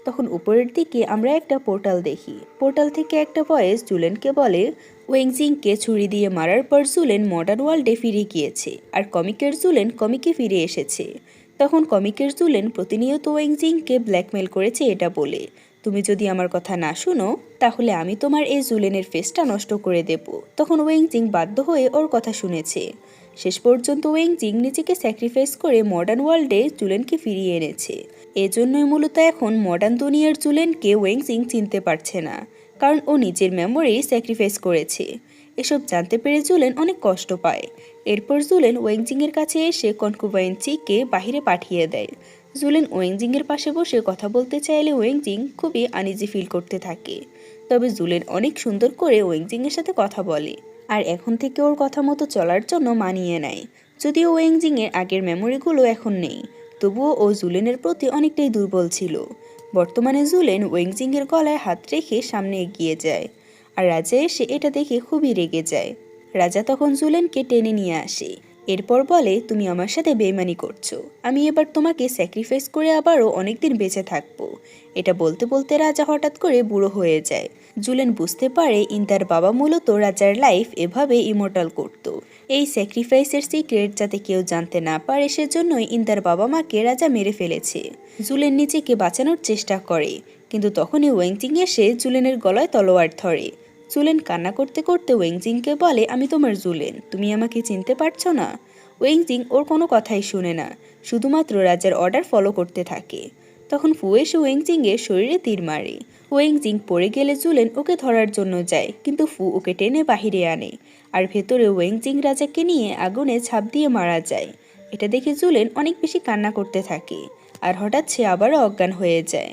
তখন উপরের দিকে আমরা একটা পোর্টাল দেখি। পোর্টাল থেকে একটা ভয়েস জুলেনকে বলে, ওয়েংজিংকে ছুরি দিয়ে মারার পর জুলেন মডার্ন ওয়ার্ল্ডে ফিরে গিয়েছে আর কমিকের জুলেন কমিকে ফিরে এসেছে। তখন কমিকের জুলেন প্রতিনিয়ত ওয়েংজিংকে ব্ল্যাকমেল করেছে এটা বলে, তুমি যদি আমার কথা না শুনো তাহলে আমি তোমার এই জুলেনের ফেসটা নষ্ট করে দেব। তখন ওয়েংজিং বাধ্য হয়ে ওর কথা শুনেছে। শেষ পর্যন্ত ওয়েংজিং নিজেকে স্যাক্রিফাইস করে মডার্ন ওয়ার্ল্ডে জুলেনকে ফিরিয়ে এনেছে। এজন্যই মূলত এখন মডার্ন দুনিয়ার জুলেনকে ওয়েংজিং চিনতে পারছে না, কারণ ও নিজের মেমোরি স্যাক্রিফাইস করেছে। এসব জানতে পেরে জুলেন অনেক কষ্ট পায়। এরপর জুলেন ওয়েংজিংয়ের কাছে এসে কনকুবাইন চিকে বাহিরে পাঠিয়ে দেয়। জুলেন ওয়েংজিংয়ের পাশে বসে কথা বলতে চাইলে ওয়েংজিং খুবই আনইজি ফিল করতে থাকে। তবে জুলেন অনেক সুন্দর করে ওয়েংজিংয়ের সাথে কথা বলে আর এখন থেকে ওর কথা মতো চলার জন্য মানিয়ে নেয়। যদিও ওয়েংজিংয়ের আগের মেমোরিগুলো এখন নেই, তবুও ও জুলেনের প্রতি অনেকটাই দুর্বল ছিল। বর্তমানে জুলেন ওয়েংজিংয়ের গলায় হাত রেখে সামনে এগিয়ে যায় আর রাজা এসে এটা দেখে খুবই রেগে যায়। রাজা তখন জুলেনকে টেনে নিয়ে আসে। এরপর বলে, তুমি আমার সাথে বেইমানি করছো, আমি এবার তোমাকে স্যাক্রিফাইস করে আবারও অনেকদিন বেঁচে থাকবো। এটা বলতে বলতে রাজা হঠাৎ করে বুড়ো হয়ে যায়। জুলেন বুঝতে পারে ইন্দার বাবা মূলত রাজার লাইফ এভাবে ইমর্টাল করত। এই স্যাক্রিফাইসের সিক্রেট যাতে কেউ জানতে না পারে সেজন্যই ইন্দার বাবা মাকে রাজা মেরে ফেলেছে। জুলেন নিজেকে বাঁচানোর চেষ্টা করে, কিন্তু তখনই ওয়েংজিং এসে জুলেনের গলায় তলোয়ার ধরে। জুলেন কান্না করতে করতে ওয়েংজিংকে বলে, আমি তোমার জুলেন, তুমি আমাকে চিনতে পারছো না? ওয়েংজিং ওর কোনো কথাই শুনে না, শুধুমাত্র রাজার অর্ডার ফলো করতে থাকে। তখন ফু এসে ওয়েংজিংয়ের শরীরে তীর মারে। ওয়েংজিং পড়ে গেলে জুলেন ওকে ধরার জন্য যায়, কিন্তু ফু ওকে টেনে বাহিরে আনে, আর ভেতরে ওয়েংজিং রাজাকে নিয়ে আগুনে ঝাঁপ দিয়ে মারা যায়। এটা দেখে জুলেন অনেক বেশি কান্না করতে থাকে, আর হঠাৎ সে আবারও অজ্ঞান হয়ে যায়।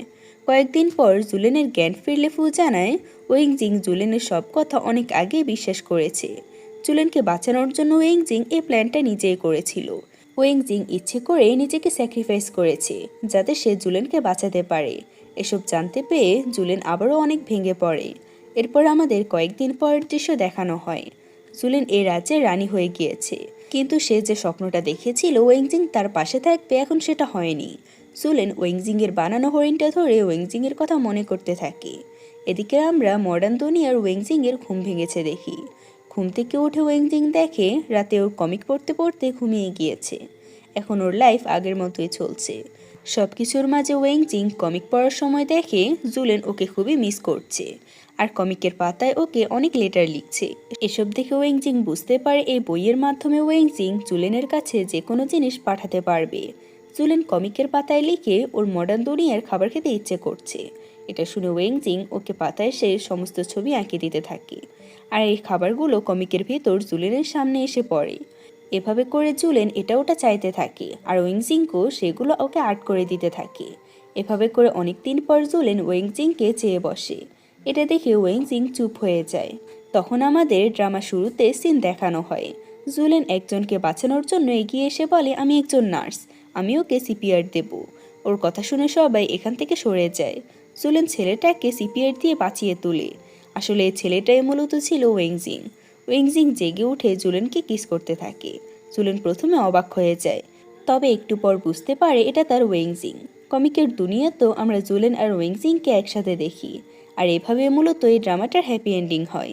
কয়েকদিন পর জুলেনের জ্ঞান ফিরলে ফু জানায় ওয়েংজিং জুলেনের সব কথা অনেক আগে বিশ্বাস করেছে। জুলেনকে বাঁচানোর জন্য ওয়েংজিং এই প্ল্যানটা নিজেই করেছিল। ওয়েংজিং ইচ্ছে করে নিজেকে স্যাক্রিফাইস করেছে যাতে সে জুলেনকে বাঁচাতে পারে। এসব জানতে পেয়ে জুলেন আবারও অনেক ভেঙে পড়ে। এরপর আমাদের কয়েকদিন পরের দৃশ্য দেখানো হয়। জুলেন এই রাজ্যের রানী হয়ে গিয়েছে, কিন্তু সে যে স্বপ্নটা দেখেছিল ওয়েংজিং তার পাশে থাকবে, এখন সেটা হয়নি। জুলেন ওয়েংজিংয়ের বানানো হরিণটা ধরে ওয়েংজিংয়ের কথা মনে করতে থাকে। এদিকে আমরা মডার্ন দুনিয়ার ওয়েংজিংয়ের ঘুম ভেঙেছে দেখি। ঘুম থেকে উঠে ওয়েংজিং দেখে রাতে ওর কমিক পড়তে পড়তে ঘুমিয়ে গিয়েছে। এখন ওর লাইফ আগের মতোই চলছে। সব কিছুর মাঝে ওয়েংজিং কমিক পড়ার সময় দেখে জুলেন ওকে খুবই মিস করছে, আর কমিকের পাতায় ওকে অনেক লেটার লিখছে। এসব দেখে ওয়েংজিং বুঝতে পারে এই বইয়ের মাধ্যমে ওয়েংজিং জুলেনের কাছে যে কোনো জিনিস পাঠাতে পারবে। জুলেন কমিকের পাতায় লিখে ওর মডার্ন দুনিয়ার খাবার খেতে ইচ্ছে করছে। এটা শুনে ওয়েংজিং ওকে পাতায় সে সমস্ত ছবি আঁকে দিতে থাকে, আর এই খাবারগুলো কমিকের ভেতর জুলেনের সামনে এসে পড়ে। এভাবে করে জুলেন এটা ওটা চাইতে থাকে, আর ওয়েংজিংকেও সেগুলো ওকে আর্ট করে দিতে থাকে। এভাবে করে অনেক দিন পর জুলেন ওয়েংজিংকে চেয়ে বসে। এটা দেখে ওয়েংজিং চুপ হয়ে যায়। তখন আমাদের ড্রামা শুরুতে সিন দেখানো হয়। জুলেন একজনকে বাঁচানোর জন্য এগিয়ে এসে বলে, আমি একজন নার্স, আমি ওকে সিপিআর দেব। ওর কথা শুনে সবাই এখান থেকে সরে যায়। জুলেন ছেলেটাকে সিপিআর দিয়ে বাঁচিয়ে তোলে। আসলে এই ছেলেটাই মূলত ছিল ওয়েংজিং। ওয়েংজিং জেগে উঠে জুলেনকে কিস করতে থাকে। জুলেন প্রথমে অবাক হয়ে যায়, তবে একটু পর বুঝতে পারে এটা তার ওয়েংজিং। কমিকের দুনিয়াতেও আমরা জুলেন আর ওয়েংজিংকে একসাথে দেখি, আর এভাবে মূলত এই ড্রামাটার হ্যাপি এন্ডিং হয়।